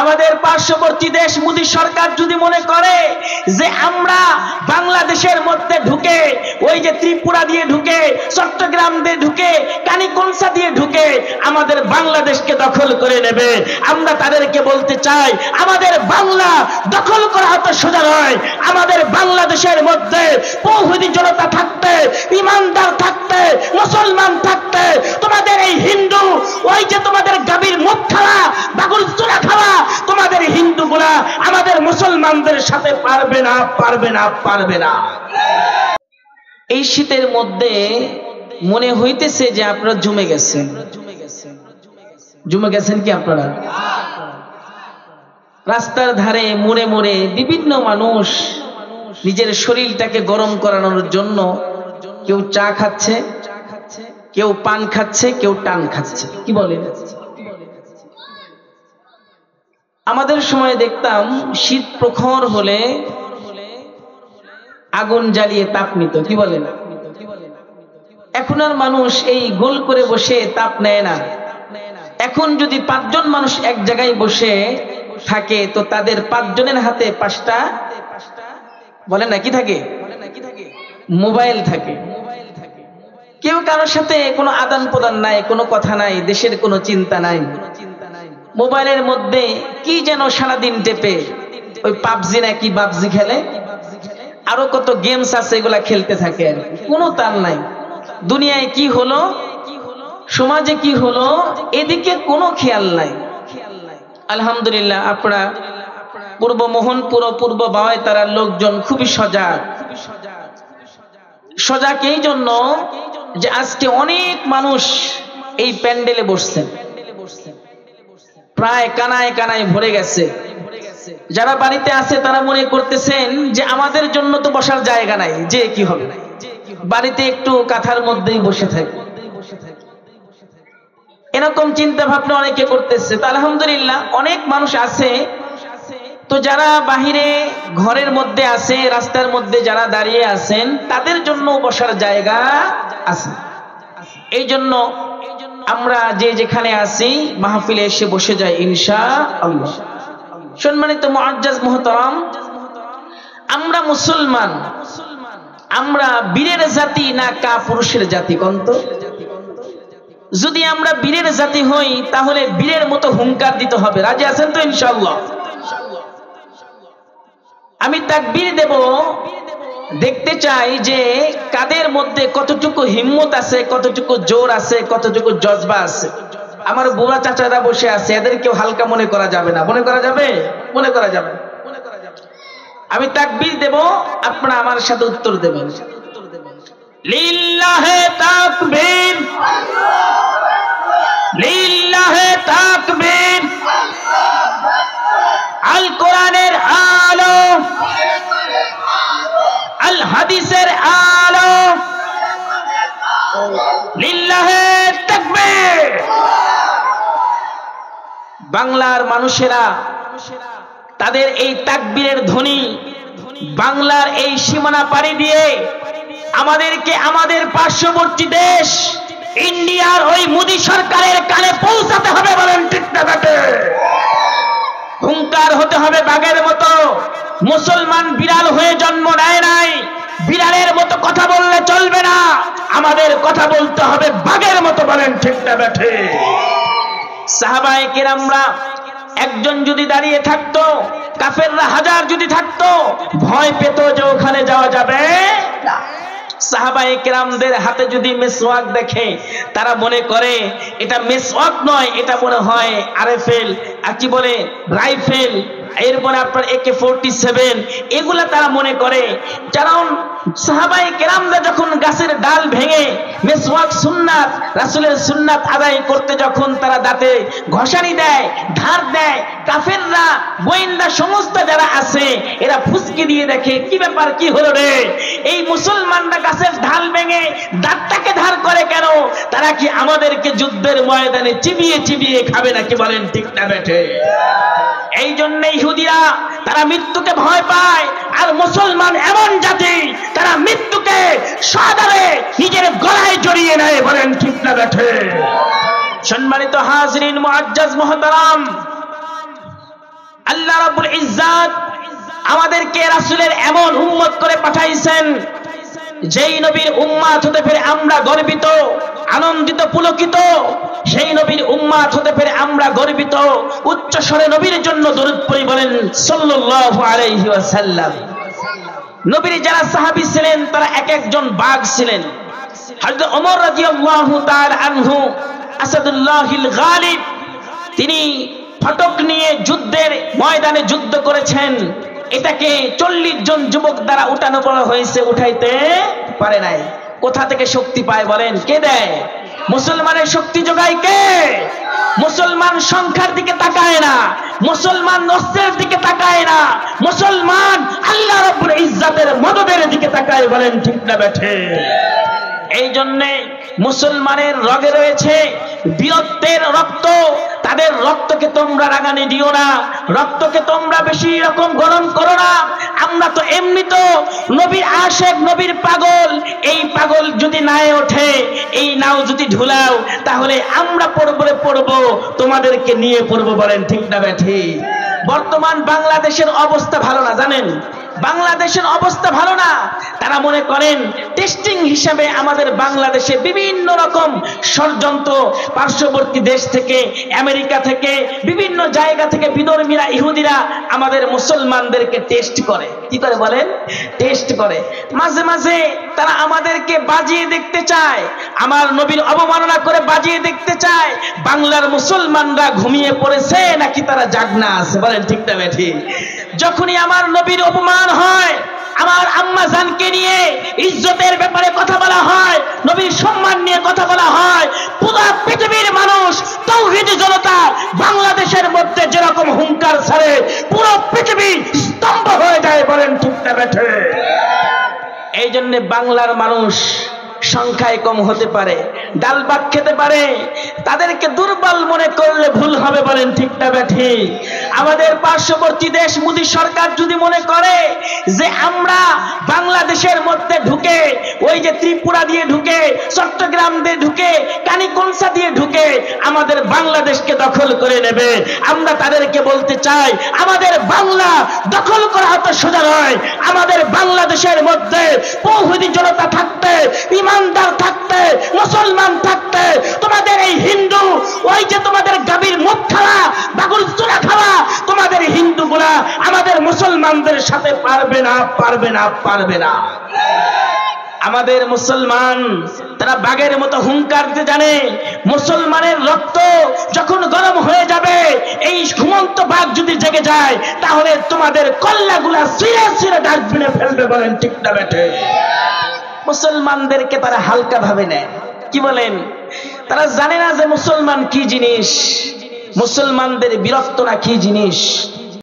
আমাদের পার্শ্ববর্তী দেশ মোদী সরকার যদি মনে করে যে আমরা বাংলাদেশের মধ্যে ঢুকে ওই যে ত্রিপুরা দিয়ে ঢুকে, চট্টগ্রাম দিয়ে ঢুকে, কানিকনসা দিয়ে ঢুকে আমাদের বাংলাদেশকে দখল করে নেবে, আমরা তাদেরকে বলতে চাই আমাদের বাংলা দখল করা অত সোজা নয়। আমাদের বাংলাদেশের মধ্যে বহুদি জনতা থাকতে, ইমানদার থাকতে, মুসলমান থাকতে, তোমাদের এই হিন্দু ওই যে তোমাদের গাভীর মুখ খাওয়া, বাগুল চূড়া খাওয়া তোমাদের হিন্দুগুলা আমাদের মুসলমানদের সাথে পারবে না, পারবে না, পারবে না। এই শীতের মধ্যে মনে হইতেছে যে আপনারা জমে গেছেন। জমে গেছেন কি আপনারা? রাস্তার ধারে মোড়ে মোড়ে বিভিন্ন মানুষ নিজের শরীরটাকে গরম করানোর জন্য কেউ চা খাচ্ছে, কেউ পান খাচ্ছে, কেউ টান খাচ্ছে। কি বলেন? আমাদের সময় দেখতাম শীত প্রখর হলে আগুন জ্বালিয়ে তাপ নিত। কি বলেন? এখন আর মানুষ এই গোল করে বসে তাপ নেয় না। এখন যদি 5 জন মানুষ এক জায়গায় বসে থাকে তো তাদের 5 জনের হাতে 5টা বলেন না কি থাকে? মোবাইল থাকে। কেউ কারোর সাথে কোনো আদান প্রদান নাই, কোনো কথা নাই, দেশের কোনো চিন্তা নাই। মোবাইলের মধ্যে কি যেন সারাদিন টেপে, ওই পাবজি নাকি বাবজি খেলে, আরো কত গেমস আছে এগুলা খেলতে থাকে। কোনো তাল নাই। দুনিয়ায় কি হলো, সমাজে কি হলো, এদিকে কোনো খেয়াল নাই। আলহামদুলিল্লাহ আপনারা পূর্ব মোহনপুর ও পূর্ব বাওয়াই তারার লোকজন খুবই সজাগ। সজাগ এই জন্য যে আজকে অনেক মানুষ এই প্যান্ডেলে বসছেন, প্রায় কানায় কানায় ভরে গেছে। যারা বাড়িতে আছে তারা মনে করতেছেন যে আমাদের জন্য তো বসার জায়গা নাই, যে কি হবে, বাড়িতে একটু কাঁথার মধ্যেই বসে থাকে, এরকম চিন্তা ভাবনা অনেকে করতেছে। তো আলহামদুলিল্লাহ অনেক মানুষ আছে। তো যারা বাহিরে ঘরের মধ্যে আছে, রাস্তার মধ্যে যারা দাঁড়িয়ে আছেন তাদের জন্য বসার জায়গা আছে। এই জন্য আমরা যে যেখানে আছি মাহফিলে এসে বসে যাই ইনশাআল্লাহ। সম্মানিত মুআজ্জাজ মুহতারাম, আমরা মুসলমান, আমরা বীরের জাতি না কাপুরুষের জাতি? কন্ত যদি আমরা বীরের জাতি হই তাহলে বীরের মতো হুঙ্কার দিতে হবে। রাজি আছেন তো ইনশাআল্লাহ? আমি তাকবীর দেব, দেখতে চাই যে কাদের মধ্যে কতটুকু হিম্মত আছে, কতটুকু জোর আছে, কতটুকু জজবা আছে। আমার বুড়া চাচারা বসে আছে, এদেরকেও হালকা মনে করা যাবে না। মনে করা যাবে? মনে করা যাবে। আমি তাকবীর দেব, আপনারা আমার সাথে উত্তর দেবেন। লিল্লাহে তাকবীর, লিল্লাহে তাকবীর। আল কোরআনের আলো, আল হাদিসের আলো, লিল্লাহে তাকবীর। বাংলার মানুষেরা তাদের এই তাকবীরের ধ্বনি বাংলার এই সীমানা পাড়ি দিয়ে আমাদেরকে আমাদের পার্শ্ববর্তী দেশ ইন্ডিয়ার ওই মোদী সরকারের কানে পৌঁছাতে হবে। বলেন ঠিক না বেটে? হুঙ্কার হতে হবে বাঘের মতো। মুসলমান বিড়াল হয়ে জন্ম নেয় নাই, বিড়ালের মতো কথা বললে চলবে না, আমাদের কথা বলতে হবে বাঘের মতো। বলেন ঠিক না বেটে? সাহাবায়ে কেরামরা একজন যদি দাঁড়িয়ে থাকতো, কাফেররা 1000 যদি থাকতো, ভয় পেত যে ওখানে যাওয়া যাবে না। সাহাবায়ে কেরামদের হাতে যদি মেসওয়াক দেখে তারা মনে করে এটা মেসওয়াক নয়, এটা মনে হয় আরএফএল, আর কি বলে রাইফেল, এরপরে আপনার AK-47, এগুলা তারা মনে করে। কারণ সাহাবায়ে কেরামরা যখন গাছের ডাল ভেঙে মেসওয়াক সুন্নাত, রাসূলের সুন্নাত আদায় করতে যখন তারা দাঁতে ঘষানি দেয়, ধার দেয়, কাফেররা গোয়েন্দা সংস্থা যারা আছে এরা ফুসকি দিয়ে দেখে কি ব্যাপার, কি হলো রে, এই মুসলমানরা গাছের ঢাল ভেঙে দাঁতটাকে ধার করে কেন? তারা কি আমাদেরকে যুদ্ধের ময়দানে চিবিয়ে চিবিয়ে খাবে নাকি? বলেন ঠিক না বেঠে? এই জন্য ইহুদিরা তারা মৃত্যুকে ভয় পায়, আর মুসলমান এমন জাতি তারা মৃত্যুকে সাদরে নিজের গলায় জড়িয়ে নেয়। বলেন ঠিক না বেঠে? সম্মানিত হাজরিন মুআজ্জাজ মুহতারাম, আল্লাহ রাব্বুল ইজ্জাত আমাদেরকে রাসূলের এমন উম্মত করে পাঠাইছেন, যেই নবীর উম্মত হতে পেরে আমরা গর্বিত, আনন্দিত, পুলকিত। সেই নবীর উম্মত হতে পেরে আমরা গর্বিত। উচ্চ স্বরে নবীর জন্য দরুদ পড়ি, বলেন সাল্লাল্লাহু আলাইহি ওয়াসাল্লাম। নবীর যারা সাহাবী ছিলেন তারা এক একজন বাঘ ছিলেন। হযরত ওমর রাদিয়াল্লাহু তাআলা আনহু আসাদুল্লাহিল গালিব, তিনি ফটক নিয়ে যুদ্ধের ময়দানে যুদ্ধ করেছেন। এটাকে 40 জন যুবক দ্বারা উঠানো বলা হয়েছে, উঠাইতে পারে নাই। কোথা থেকে শক্তি পায় বলেন? কে দেয়? মুসলমানের শক্তি যোগায় কে? মুসলমান সংখ্যার দিকে তাকায় না, মুসলমান অস্ত্রের দিকে তাকায় না, মুসলমান আল্লাহ রাব্বুল ইজ্জাতের মদদের দিকে তাকায়, বলেন ঠিক না বেঠে? এই জন্যে মুসলমানের রগে রয়েছে বীরত্বের রক্ত। তাদের রক্তকে তোমরা রাগানি দিও না, রক্তকে তোমরা বেশি রকম গরম করো না। আমরা তো এমনি তো নবীর আশেক, নবীর পাগল। এই পাগল যদি নায়ে ওঠে, এই নাও যদি ঢুলাও, তাহলে আমরা পড়বো, তোমাদেরকে নিয়ে পড়বো, বলেন ঠিক না বেঠি? বর্তমান বাংলাদেশের অবস্থা ভালো না, জানেন? বাংলাদেশের অবস্থা ভালো না। তারা মনে করেন টেস্টিং হিসাবে আমাদের বাংলাদেশে বিভিন্ন রকম ষড়যন্ত্র, পার্শ্ববর্তী দেশ থেকে, আমেরিকা থেকে, বিভিন্ন জায়গা থেকে বিধর্মীরা, ইহুদিরা আমাদের মুসলমানদেরকে টেস্ট করে। কি করে বলেন? টেস্ট করে। মাঝে মাঝে তারা আমাদেরকে বাজিয়ে দেখতে চায়, আমার নবীর অবমাননা করে বাজিয়ে দেখতে চায় বাংলার মুসলমানরা ঘুমিয়ে পড়েছে নাকি তারা জাগনা আছে, বলেন ঠিক না বেঠি? যখনই আমার নবীর অপমান হয়, আমার আম্মা জানকে নিয়ে ইজ্জতের ব্যাপারে কথা বলা হয়, নবীর সম্মান নিয়ে কথা বলা হয়, পুরো পৃথিবীর মানুষ, তাওহীদি জনতা বাংলাদেশের মধ্যে যেরকম হুঙ্কার ছাড়ে, পুরো পৃথিবী স্তম্ভ হয়ে যায়, বলেন ঠিক না বেঠে? এই জন্য বাংলার মানুষ সংখ্যায় কম হতে পারে, ডাল ভাত খেতে পারে, তাদেরকে দুর্বল মনে করলে ভুল হবে, বলেন ঠিক না বেঠি? আমাদের পার্শ্ববর্তী দেশ মোদী সরকার যদি মনে করে যে আমরা বাংলাদেশের মধ্যে ঢুকে, ওই যে ত্রিপুরা দিয়ে ঢুকে, চট্টগ্রাম দিয়ে ঢুকে, কানিকনসা দিয়ে ঢুকে আমাদের বাংলাদেশকে দখল করে নেবে, আমরা তাদেরকে বলতে চাই আমাদের বাংলা দখল করা অত সোজা নয়। আমাদের বাংলাদেশের মধ্যে তাওহীদি জনতা থাকতে, ইমানদার থাকতে, মুসলমান থাকতে, তোমাদের এই হিন্দু, ওই যে তোমাদের গাভীর মুখ খাওয়া, বাগুল চূড়া খাওয়া তোমাদের হিন্দুগুলা আমাদের মুসলমানদের সাথে পারবে না, পারবে না, পারবে না। আমাদের মুসলমান তারা বাঘের মতো হুঙ্কার দিতে জানে। মুসলমানের রক্ত যখন গরম হয়ে যাবে, এই ঘুমন্ত বাঘ যদি জেগে যায়, তাহলে তোমাদের কল্লাগুলা ছিঁড়ে ছিঁড়ে ডাস্টবিনে ফেলবে, বলেন ঠিক না বেঠে? মুসলমানদেরকে তারা হালকা ভাবে নেয়। কি বলেন? তারা জানে না যে মুসলমান কি জিনিস, মুসলমানদের বিরক্ত না কি জিনিস।